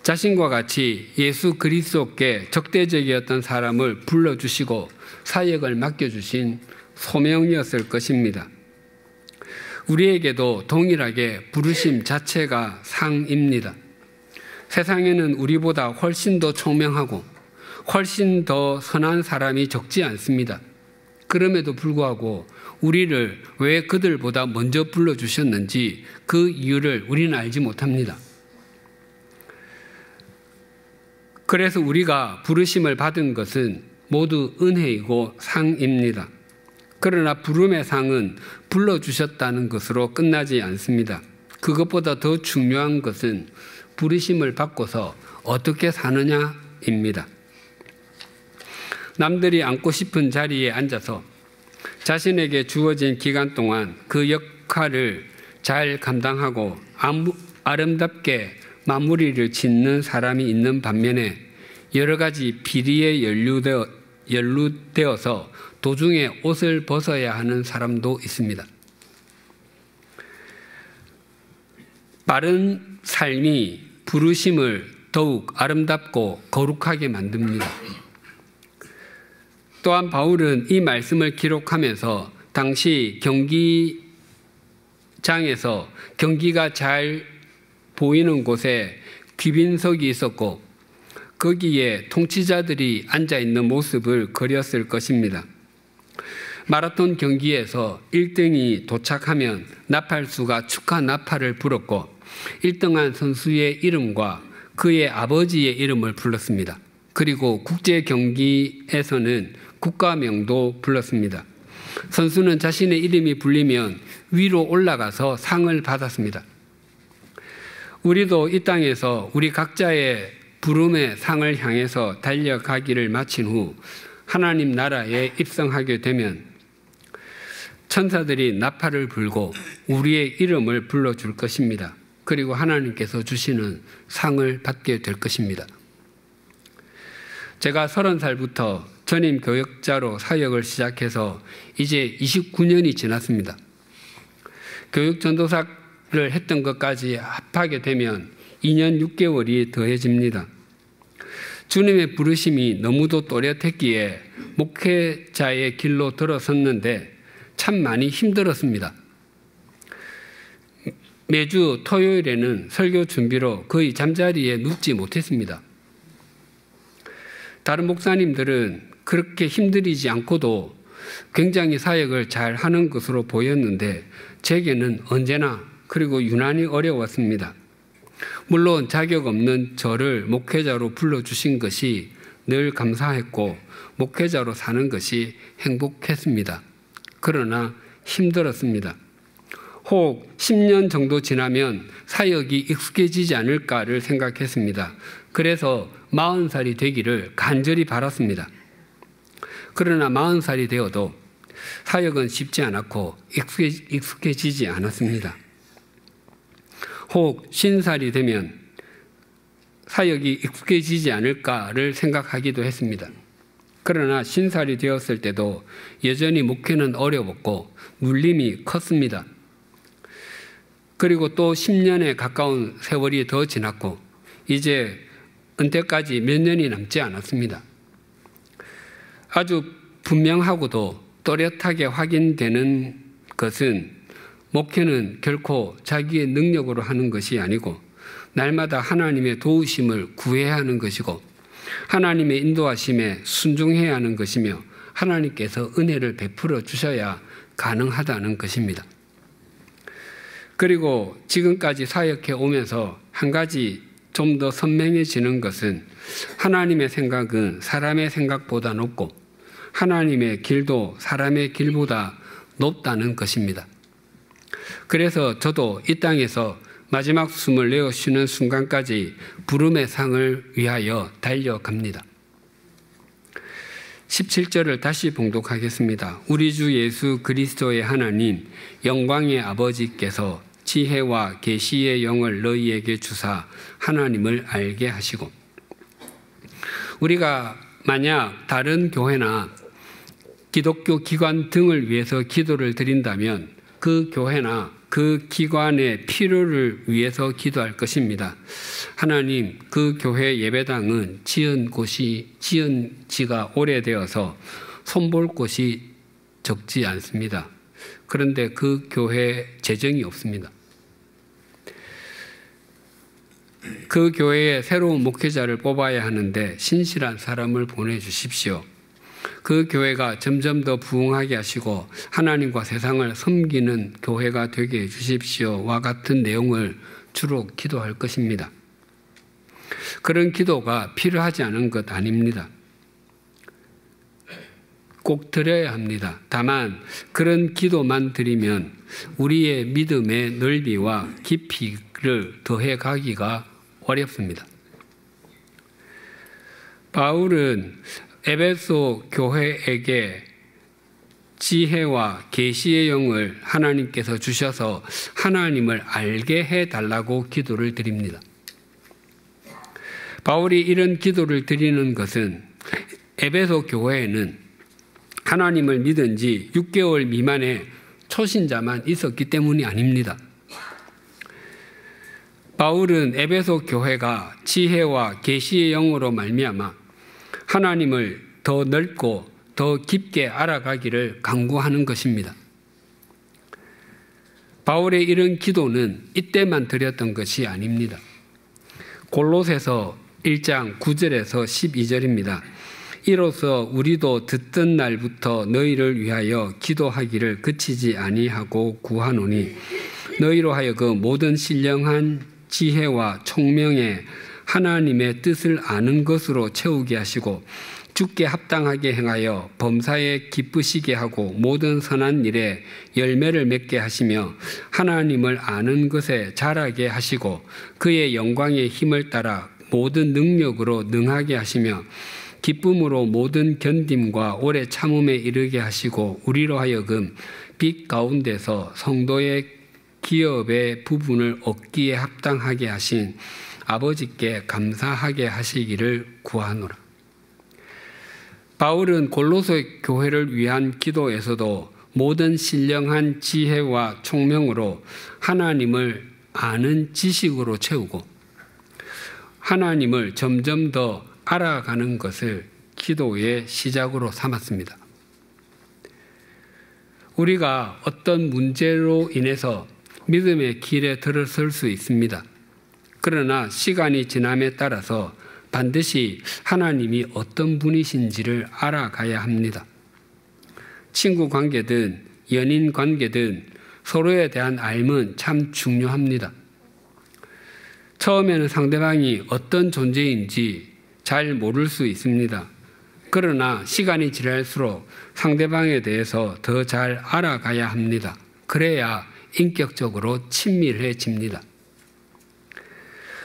자신과 같이 예수 그리스도께 적대적이었던 사람을 불러주시고 사역을 맡겨주신 소명이었을 것입니다. 우리에게도 동일하게 부르심 자체가 상입니다. 세상에는 우리보다 훨씬 더 총명하고 훨씬 더 선한 사람이 적지 않습니다. 그럼에도 불구하고 우리를 왜 그들보다 먼저 불러주셨는지 그 이유를 우리는 알지 못합니다. 그래서 우리가 부르심을 받은 것은 모두 은혜이고 상입니다. 그러나 부름의 상은 불러주셨다는 것으로 끝나지 않습니다. 그것보다 더 중요한 것은 부르심을 받고서 어떻게 사느냐입니다. 남들이 앉고 싶은 자리에 앉아서 자신에게 주어진 기간 동안 그 역할을 잘 감당하고 아름답게 마무리를 짓는 사람이 있는 반면에 여러 가지 비리에 연루되어서 도중에 옷을 벗어야 하는 사람도 있습니다. 바른 삶이 부르심을 더욱 아름답고 거룩하게 만듭니다. 또한 바울은 이 말씀을 기록하면서 당시 경기장에서 경기가 잘 보이는 곳에 귀빈석이 있었고 거기에 통치자들이 앉아있는 모습을 그렸을 것입니다. 마라톤 경기에서 1등이 도착하면 나팔수가 축하 나팔을 불었고 1등한 선수의 이름과 그의 아버지의 이름을 불렀습니다. 그리고 국제 경기에서는 국가명도 불렀습니다. 선수는 자신의 이름이 불리면 위로 올라가서 상을 받았습니다. 우리도 이 땅에서 우리 각자의 부름의 상을 향해서 달려가기를 마친 후 하나님 나라에 입성하게 되면 천사들이 나팔을 불고 우리의 이름을 불러줄 것입니다. 그리고 하나님께서 주시는 상을 받게 될 것입니다. 제가 30살부터 전임 교역자로 사역을 시작해서 이제 29년이 지났습니다. 교육 전도사를 했던 것까지 합하게 되면 2년 6개월이 더해집니다. 주님의 부르심이 너무도 또렷했기에 목회자의 길로 들어섰는데 참 많이 힘들었습니다. 매주 토요일에는 설교 준비로 거의 잠자리에 눕지 못했습니다. 다른 목사님들은 그렇게 힘들이지 않고도 굉장히 사역을 잘 하는 것으로 보였는데 제게는 언제나 그리고 유난히 어려웠습니다. 물론 자격 없는 저를 목회자로 불러주신 것이 늘 감사했고 목회자로 사는 것이 행복했습니다. 그러나 힘들었습니다. 혹 10년 정도 지나면 사역이 익숙해지지 않을까를 생각했습니다. 그래서 40살이 되기를 간절히 바랐습니다. 그러나 40살이 되어도 사역은 쉽지 않았고 익숙해지지 않았습니다. 혹 50살이 되면 사역이 익숙해지지 않을까를 생각하기도 했습니다. 그러나 50살이 되었을 때도 여전히 목회는 어려웠고 눌림이 컸습니다. 그리고 또 10년에 가까운 세월이 더 지났고 이제 은퇴까지 몇 년이 남지 않았습니다. 아주 분명하고도 또렷하게 확인되는 것은 목회는 결코 자기의 능력으로 하는 것이 아니고 날마다 하나님의 도우심을 구해야 하는 것이고 하나님의 인도하심에 순종해야 하는 것이며 하나님께서 은혜를 베풀어 주셔야 가능하다는 것입니다. 그리고 지금까지 사역해 오면서 한 가지 좀 더 선명해지는 것은 하나님의 생각은 사람의 생각보다 높고 하나님의 길도 사람의 길보다 높다는 것입니다. 그래서 저도 이 땅에서 마지막 숨을 내어 쉬는 순간까지 부름의 상을 위하여 달려갑니다. 17절을 다시 봉독하겠습니다. 우리 주 예수 그리스도의 하나님 영광의 아버지께서 지혜와 계시의 영을 너희에게 주사 하나님을 알게 하시고 우리가 만약 다른 교회나 기독교 기관 등을 위해서 기도를 드린다면 그 교회나 그 기관의 필요를 위해서 기도할 것입니다. 하나님, 그 교회 예배당은 지은 지가 오래되어서 손볼 곳이 적지 않습니다. 그런데 그 교회에 재정이 없습니다. 그 교회에 새로운 목회자를 뽑아야 하는데 신실한 사람을 보내주십시오. 그 교회가 점점 더 부흥하게 하시고 하나님과 세상을 섬기는 교회가 되게 해주십시오와 같은 내용을 주로 기도할 것입니다. 그런 기도가 필요하지 않은 것 아닙니다. 꼭 드려야 합니다. 다만 그런 기도만 드리면 우리의 믿음의 넓이와 깊이를 더해 가기가 어렵습니다. 바울은 에베소 교회에게 지혜와 계시의 영을 하나님께서 주셔서 하나님을 알게 해달라고 기도를 드립니다. 바울이 이런 기도를 드리는 것은 에베소 교회에는 하나님을 믿은 지 6개월 미만의 초신자만 있었기 때문이 아닙니다. 바울은 에베소 교회가 지혜와 계시의 영으로 말미암아 하나님을 더 넓고 더 깊게 알아가기를 간구하는 것입니다. 바울의 이런 기도는 이때만 드렸던 것이 아닙니다. 골로새서 1장 9절에서 12절입니다. 이로써 우리도 듣던 날부터 너희를 위하여 기도하기를 그치지 아니하고 구하노니 너희로 하여금 모든 신령한 지혜와 총명에 하나님의 뜻을 아는 것으로 채우게 하시고 주께 합당하게 행하여 범사에 기쁘시게 하고 모든 선한 일에 열매를 맺게 하시며 하나님을 아는 것에 자라게 하시고 그의 영광의 힘을 따라 모든 능력으로 능하게 하시며 기쁨으로 모든 견딤과 오래 참음에 이르게 하시고 우리로 하여금 빛 가운데서 성도의 기업의 부분을 얻기에 합당하게 하신 아버지께 감사하게 하시기를 구하노라. 바울은 골로새 교회를 위한 기도에서도 모든 신령한 지혜와 총명으로 하나님을 아는 지식으로 채우고 하나님을 점점 더 알아가는 것을 기도의 시작으로 삼았습니다. 우리가 어떤 문제로 인해서 믿음의 길에 들어설 수 있습니다. 그러나 시간이 지남에 따라서 반드시 하나님이 어떤 분이신지를 알아가야 합니다. 친구 관계든 연인 관계든 서로에 대한 알면 참 중요합니다. 처음에는 상대방이 어떤 존재인지 잘 모를 수 있습니다. 그러나 시간이 지날수록 상대방에 대해서 더 잘 알아가야 합니다. 그래야 인격적으로 친밀해집니다.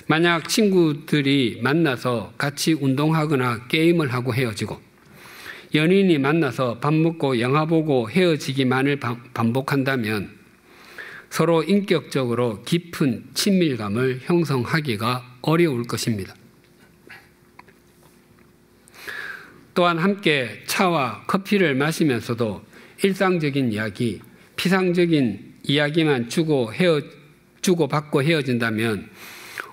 만약 친구들이 만나서 같이 운동하거나 게임을 하고 헤어지고 연인이 만나서 밥 먹고 영화 보고 헤어지기만을 반복한다면 서로 인격적으로 깊은 친밀감을 형성하기가 어려울 것입니다. 또한 함께 차와 커피를 마시면서도 일상적인 이야기, 피상적인 이야기만 주고받고 헤어진다면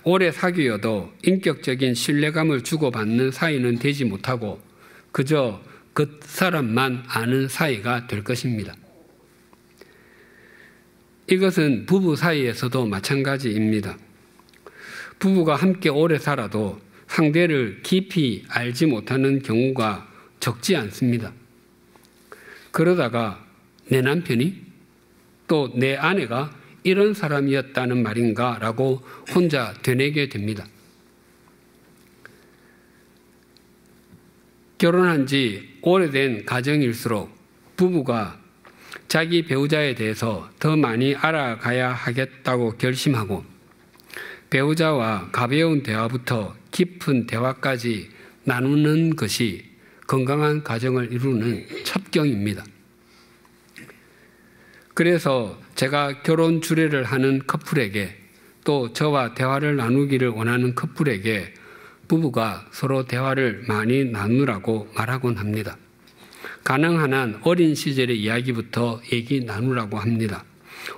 오래 사귀어도 인격적인 신뢰감을 주고받는 사이는 되지 못하고 그저 그 사람만 아는 사이가 될 것입니다. 이것은 부부 사이에서도 마찬가지입니다. 부부가 함께 오래 살아도 상대를 깊이 알지 못하는 경우가 적지 않습니다. 그러다가 내 남편이 또 내 아내가 이런 사람이었다는 말인가 라고 혼자 되뇌게 됩니다. 결혼한 지 오래된 가정일수록 부부가 자기 배우자에 대해서 더 많이 알아가야 하겠다고 결심하고 배우자와 가벼운 대화부터 깊은 대화까지 나누는 것이 건강한 가정을 이루는 첩경입니다. 그래서 제가 결혼 주례를 하는 커플에게 또 저와 대화를 나누기를 원하는 커플에게 부부가 서로 대화를 많이 나누라고 말하곤 합니다. 가능한 한 어린 시절의 이야기부터 얘기 나누라고 합니다.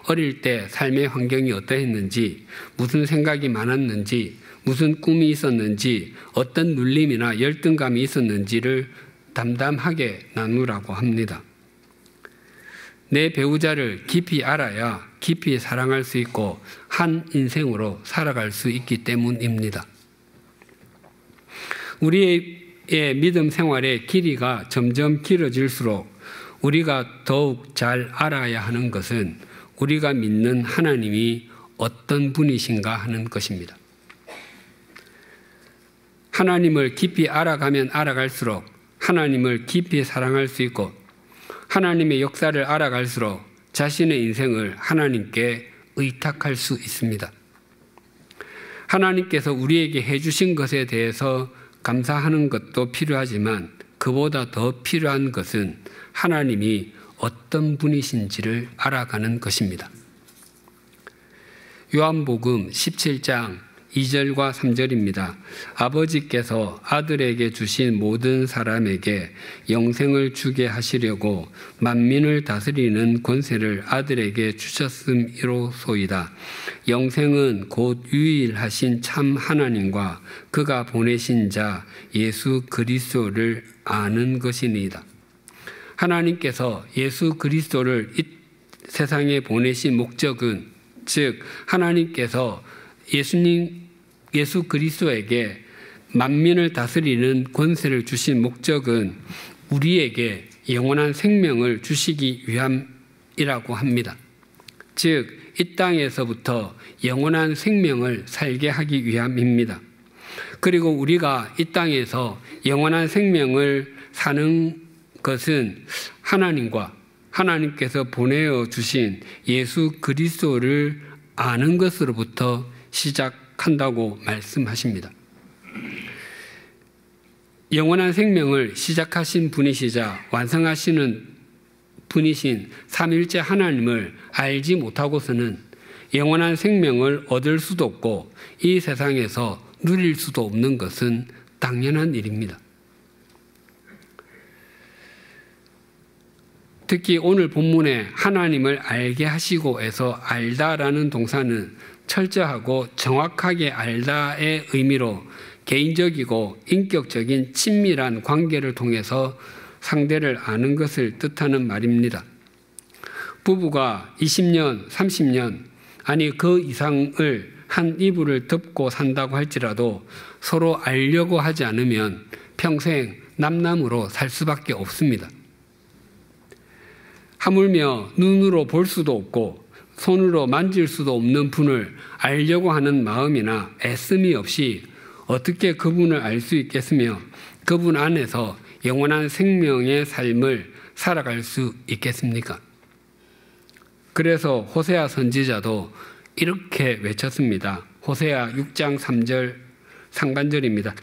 어릴 때 삶의 환경이 어떠했는지, 무슨 생각이 많았는지, 무슨 꿈이 있었는지, 어떤 눌림이나 열등감이 있었는지를 담담하게 나누라고 합니다. 내 배우자를 깊이 알아야 깊이 사랑할 수 있고 한 인생으로 살아갈 수 있기 때문입니다. 우리의 믿음 생활의 길이가 점점 길어질수록 우리가 더욱 잘 알아야 하는 것은 우리가 믿는 하나님이 어떤 분이신가 하는 것입니다. 하나님을 깊이 알아가면 알아갈수록 하나님을 깊이 사랑할 수 있고 하나님의 역사를 알아갈수록 자신의 인생을 하나님께 의탁할 수 있습니다. 하나님께서 우리에게 해주신 것에 대해서 감사하는 것도 필요하지만 그보다 더 필요한 것은 하나님이 어떤 분이신지를 알아가는 것입니다. 요한복음 17장 2절과 3절입니다. 아버지께서 아들에게 주신 모든 사람에게 영생을 주게 하시려고 만민을 다스리는 권세를 아들에게 주셨음이로소이다. 영생은 곧 유일하신 참 하나님과 그가 보내신 자 예수 그리스도를 아는 것이니이다. 하나님께서 예수 그리스도를 이 세상에 보내신 목적은, 즉 하나님께서 예수 그리스도에게 만민을 다스리는 권세를 주신 목적은 우리에게 영원한 생명을 주시기 위함이라고 합니다. 즉 이 땅에서부터 영원한 생명을 살게 하기 위함입니다. 그리고 우리가 이 땅에서 영원한 생명을 사는 것은 하나님께서 보내어 주신 예수 그리스도를 아는 것으로부터 시작한다고 말씀하십니다. 영원한 생명을 시작하신 분이시자 완성하시는 분이신 삼위일체 하나님을 알지 못하고서는 영원한 생명을 얻을 수도 없고 이 세상에서 누릴 수도 없는 것은 당연한 일입니다. 특히 오늘 본문에 하나님을 알게 하시고에서 알다라는 동사는 철저하고 정확하게 알다의 의미로 개인적이고 인격적인 친밀한 관계를 통해서 상대를 아는 것을 뜻하는 말입니다. 부부가 20년, 30년, 아니 그 이상을 한 이불을 덮고 산다고 할지라도 서로 알려고 하지 않으면 평생 남남으로 살 수밖에 없습니다. 하물며 눈으로 볼 수도 없고 손으로 만질 수도 없는 분을 알려고 하는 마음이나 애씀이 없이 어떻게 그분을 알 수 있겠으며 그분 안에서 영원한 생명의 삶을 살아갈 수 있겠습니까? 그래서 호세아 선지자도 이렇게 외쳤습니다. 호세아 6장 3절 상반절입니다.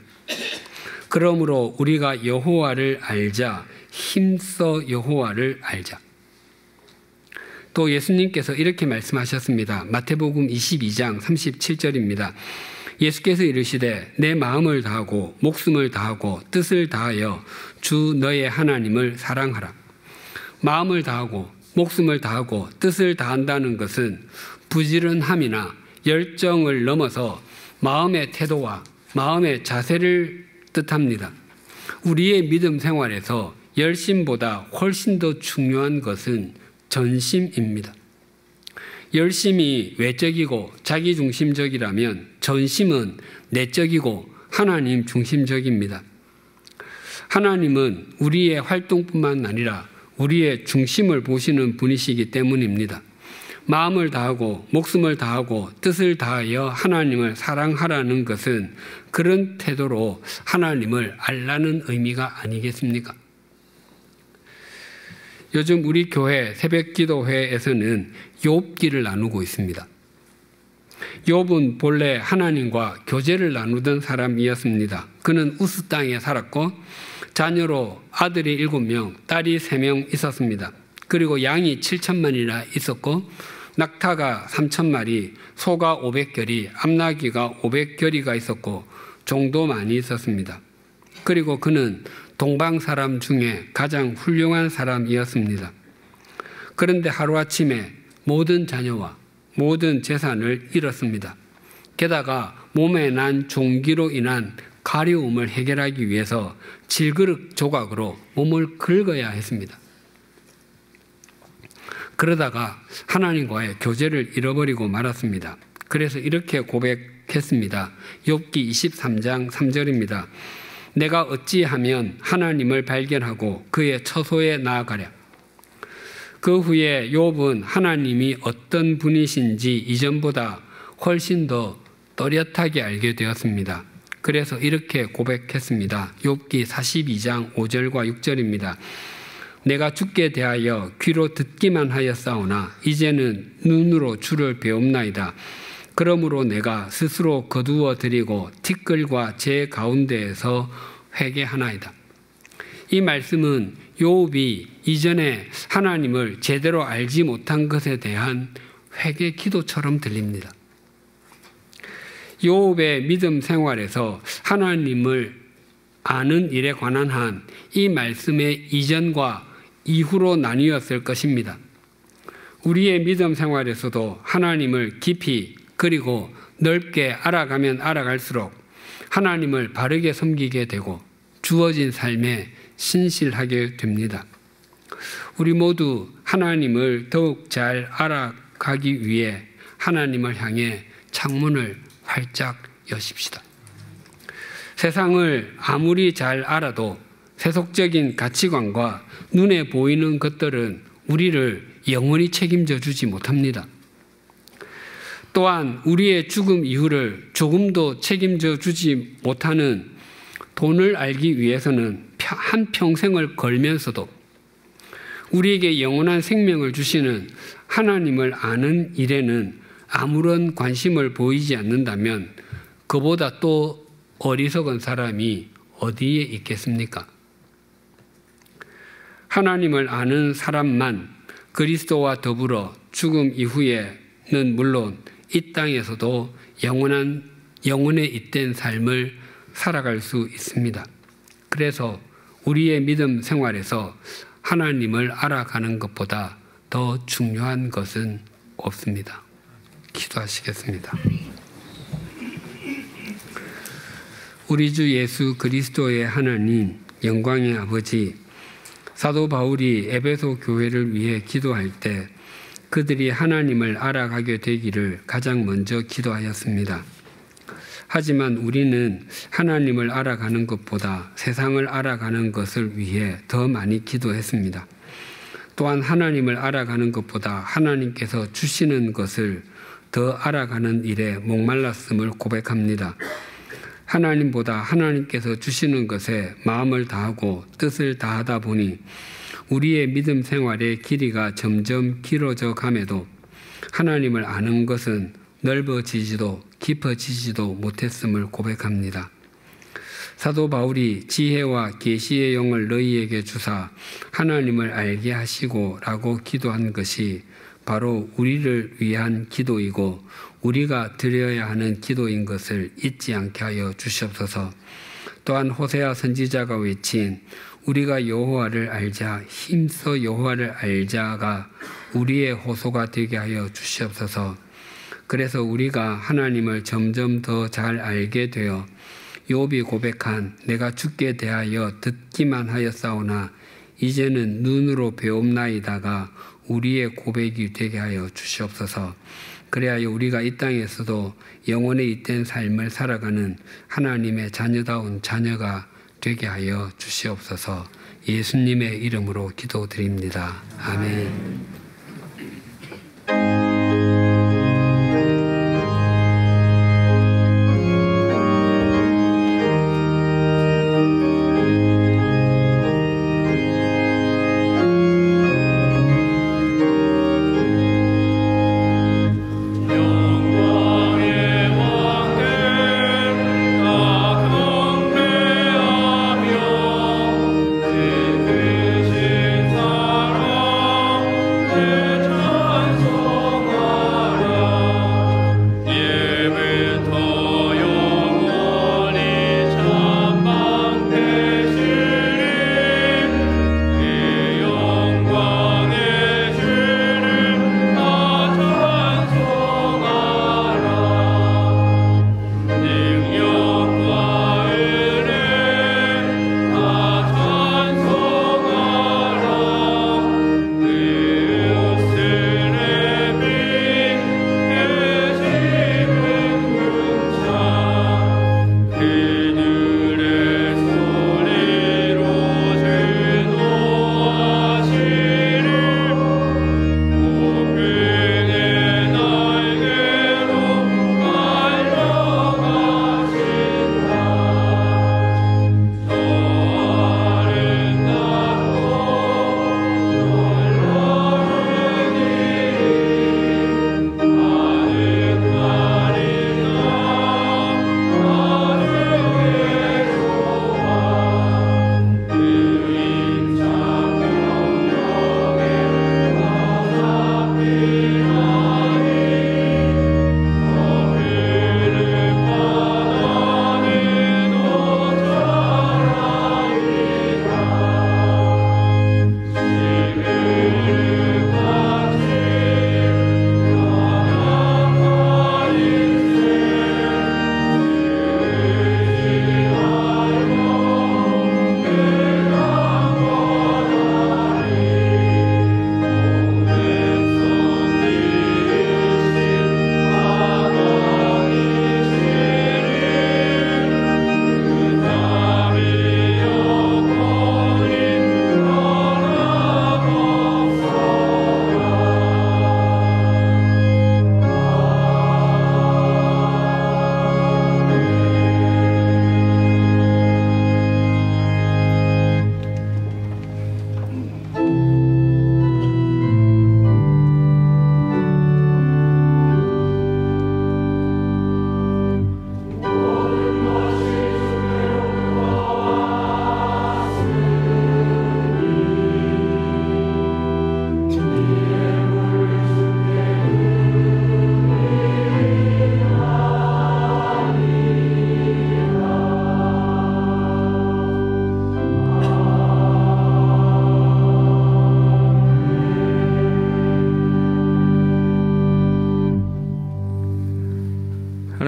그러므로 우리가 여호와를 알자, 힘써 여호와를 알자. 또 예수님께서 이렇게 말씀하셨습니다. 마태복음 22장 37절입니다. 예수께서 이르시되 내 마음을 다하고 목숨을 다하고 뜻을 다하여 주 너의 하나님을 사랑하라. 마음을 다하고 목숨을 다하고 뜻을 다한다는 것은 부지런함이나 열정을 넘어서 마음의 태도와 마음의 자세를 뜻합니다. 우리의 믿음 생활에서 열심보다 훨씬 더 중요한 것은 전심입니다. 열심이 외적이고 자기중심적이라면 전심은 내적이고 하나님 중심적입니다. 하나님은 우리의 활동뿐만 아니라 우리의 중심을 보시는 분이시기 때문입니다. 마음을 다하고 목숨을 다하고 뜻을 다하여 하나님을 사랑하라는 것은 그런 태도로 하나님을 알라는 의미가 아니겠습니까? 요즘 우리 교회 새벽기도회에서는 욥기를 나누고 있습니다. 욥은 본래 하나님과 교제를 나누던 사람이었습니다. 그는 우스 땅에 살았고 자녀로 아들이 7명, 딸이 3명 있었습니다. 그리고 양이 7천만이나 있었고 낙타가 3,000마리, 소가 500결이, 암나귀가 500결이가 있었고 종도 많이 있었습니다. 그리고 그는 동방 사람 중에 가장 훌륭한 사람이었습니다. 그런데 하루아침에 모든 자녀와 모든 재산을 잃었습니다. 게다가 몸에 난 종기로 인한 가려움을 해결하기 위해서 질그릇 조각으로 몸을 긁어야 했습니다. 그러다가 하나님과의 교제를 잃어버리고 말았습니다. 그래서 이렇게 고백했습니다. 욥기 23장 3절입니다. 내가 어찌하면 하나님을 발견하고 그의 처소에 나아가랴. 그 후에 욥은 하나님이 어떤 분이신지 이전보다 훨씬 더 또렷하게 알게 되었습니다. 그래서 이렇게 고백했습니다. 욥기 42장 5절과 6절입니다. 내가 주께 대하여 귀로 듣기만 하였사오나 이제는 눈으로 주를 배움나이다. 그러므로 내가 스스로 거두어 드리고 티끌과 제 가운데에서 회개하나이다. 이 말씀은 요업이 이전에 하나님을 제대로 알지 못한 것에 대한 회개 기도처럼 들립니다. 요업의 믿음 생활에서 하나님을 아는 일에 관한 한 이 말씀의 이전과 이후로 나뉘었을 것입니다. 우리의 믿음 생활에서도 하나님을 깊이 그리고 넓게 알아가면 알아갈수록 하나님을 바르게 섬기게 되고 주어진 삶에 신실하게 됩니다. 우리 모두 하나님을 더욱 잘 알아가기 위해 하나님을 향해 창문을 활짝 여십시다. 세상을 아무리 잘 알아도 세속적인 가치관과 눈에 보이는 것들은 우리를 영원히 책임져 주지 못합니다. 또한 우리의 죽음 이후를 조금도 책임져 주지 못하는 돈을 알기 위해서는 한평생을 걸면서도 우리에게 영원한 생명을 주시는 하나님을 아는 일에는 아무런 관심을 보이지 않는다면 그보다 또 어리석은 사람이 어디에 있겠습니까? 하나님을 아는 사람만 그리스도와 더불어 죽음 이후에는 물론 이 땅에서도 영원에 잇된 삶을 살아갈 수 있습니다. 그래서 우리의 믿음 생활에서 하나님을 알아가는 것보다 더 중요한 것은 없습니다. 기도하시겠습니다. 우리 주 예수 그리스도의 하나님, 영광의 아버지, 사도 바울이 에베소 교회를 위해 기도할 때 그들이 하나님을 알아가게 되기를 가장 먼저 기도하였습니다. 하지만 우리는 하나님을 알아가는 것보다 세상을 알아가는 것을 위해 더 많이 기도했습니다. 또한 하나님을 알아가는 것보다 하나님께서 주시는 것을 더 알아가는 일에 목말랐음을 고백합니다. 하나님보다 하나님께서 주시는 것에 마음을 다하고 뜻을 다하다 보니 우리의 믿음 생활의 길이가 점점 길어져 감에도 하나님을 아는 것은 넓어지지도 깊어지지도 못했음을 고백합니다. 사도 바울이 지혜와 계시의 영을 너희에게 주사 하나님을 알게 하시고 라고 기도한 것이 바로 우리를 위한 기도이고 우리가 드려야 하는 기도인 것을 잊지 않게 하여 주시옵소서. 또한 호세아 선지자가 외친 우리가 여호와를 알자 힘써 여호와를 알자가 우리의 호소가 되게 하여 주시옵소서. 그래서 우리가 하나님을 점점 더 잘 알게 되어 욥이 고백한 내가 주께 대하여 듣기만 하였사오나 이제는 눈으로 배움나이다가 우리의 고백이 되게 하여 주시옵소서. 그래야 우리가 이 땅에서도 영원에 잇된 삶을 살아가는 하나님의 자녀다운 자녀가 되게 하여 주시옵소서. 예수님의 이름으로 기도드립니다. 아멘. 내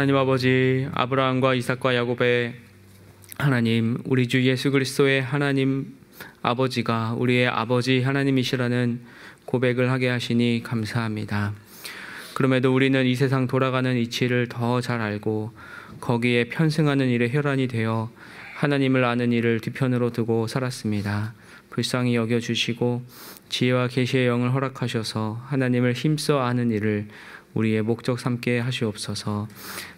하나님 아버지, 아브라함과 이삭과 야곱의 하나님, 우리 주 예수 그리스도의 하나님 아버지가 우리의 아버지 하나님이시라는 고백을 하게 하시니 감사합니다. 그럼에도 우리는 이 세상 돌아가는 이치를 더 잘 알고 거기에 편승하는 일에 혈안이 되어 하나님을 아는 일을 뒤편으로 두고 살았습니다. 불쌍히 여겨주시고 지혜와 계시의 영을 허락하셔서 하나님을 힘써 아는 일을 우리의 목적 삼게 하시옵소서.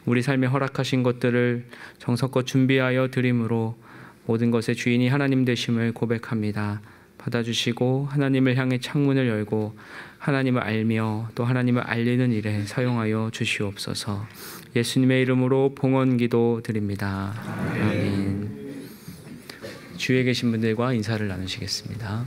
우리 삶에 허락하신 것들을 정성껏 준비하여 드림으로 모든 것의 주인이 하나님 되심을 고백합니다. 받아주시고 하나님을 향해 창문을 열고 하나님을 알며 또 하나님을 알리는 일에 사용하여 주시옵소서. 예수님의 이름으로 봉헌기도 드립니다. 아멘. 주위에 계신 분들과 인사를 나누시겠습니다.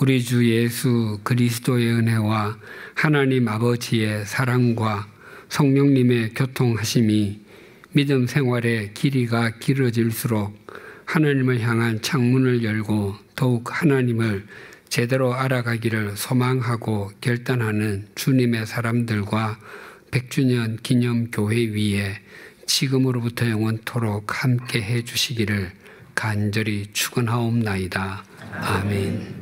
우리 주 예수 그리스도의 은혜와 하나님 아버지의 사랑과 성령님의 교통하심이 믿음 생활의 길이가 길어질수록 하나님을 향한 창문을 열고 더욱 하나님을 제대로 알아가기를 소망하고 결단하는 주님의 사람들과 100주년 기념교회 위에 지금으로부터 영원토록 함께 해주시기를 간절히 축원하옵나이다. 아멘.